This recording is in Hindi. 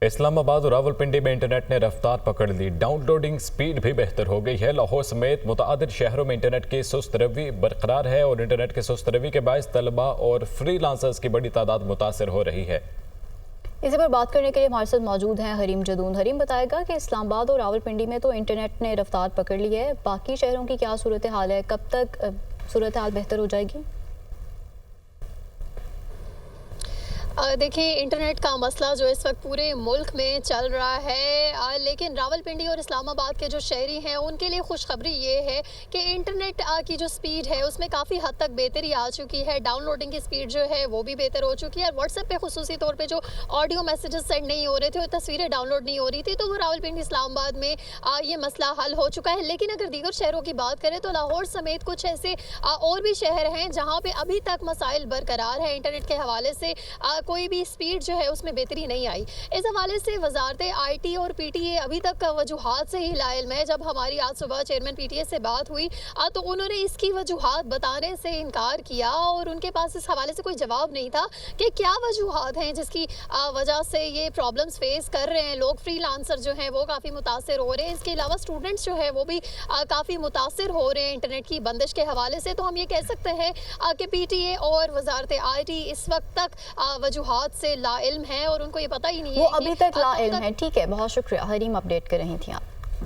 इस्लामाबाद और रावलपिंडी में इंटरनेट ने रफ्तार पकड़ ली। डाउनलोडिंग स्पीड भी बेहतर हो गई है। लाहौर समेत मुतअद्दिद शहरों में इंटरनेट की सुस्त रवी बरकरार है और इंटरनेट के सुस्त रवी के बायस तलबा और फ्रीलांसर्स की बड़ी तादाद मुतासर हो रही है। इसी पर बात करने के लिए हमारे साथ मौजूद हैं हरीम जदून। हरीम बताएगा कि इस्लामाबाद और रावलपिंडी में तो इंटरनेट ने रफ्तार पकड़ ली है, बाकी शहरों की क्या सूरत हाल है, कब तक सूरत हाल बेहतर हो जाएगी? देखिए, इंटरनेट का मसला जो इस वक्त पूरे मुल्क में चल रहा है, लेकिन रावलपिंडी और इस्लामाबाद के जो शहरी हैं उनके लिए खुशखबरी ये है कि इंटरनेट की जो स्पीड है उसमें काफ़ी हद तक बेहतरी आ चुकी है। डाउनलोडिंग की स्पीड जो है वो भी बेहतर हो चुकी है और व्हाट्सएप पे खुसूसी तौर पे जो ऑडियो मैसेजेस सेंड नहीं हो रहे थे और तस्वीरें डाउनलोड नहीं हो रही थी, तो वो रावलपिंडी इस्लामाबाद में ये मसला हल हो चुका है। लेकिन अगर दीगर शहरों की बात करें तो लाहौर समेत कुछ ऐसे और भी शहर हैं जहाँ पर अभी तक मसाइल बरकरार है। इंटरनेट के हवाले से कोई भी स्पीड जो है उसमें बेहतरी नहीं आई। इस हवाले से वजारत आईटी और पीटीए अभी तक वजूहात से ही लाइल्म है। जब हमारी आज सुबह चेयरमैन पीटीए से बात हुई तो उन्होंने इसकी वजूहात बताने से इनकार किया और उनके पास इस हवाले से कोई जवाब नहीं था कि क्या वजूहात हैं जिसकी वजह से ये प्रॉब्लम्स फेस कर रहे हैं लोग। फ्रीलांसर जो हैं वो काफ़ी मुतासर हो रहे हैं, इसके अलावा स्टूडेंट्स जो है वो भी काफ़ी मुतासर हो रहे हैं इंटरनेट की बंदिश के हवाले से। तो हम ये कह सकते हैं कि पीटीए और वजारत आईटी इस वक्त तक वजूहात से लाइल्म है और उनको ये पता ही नहीं है। वो अभी तक लाइल्म है। ठीक है, बहुत शुक्रिया हरीम, अपडेट कर रही थी आप।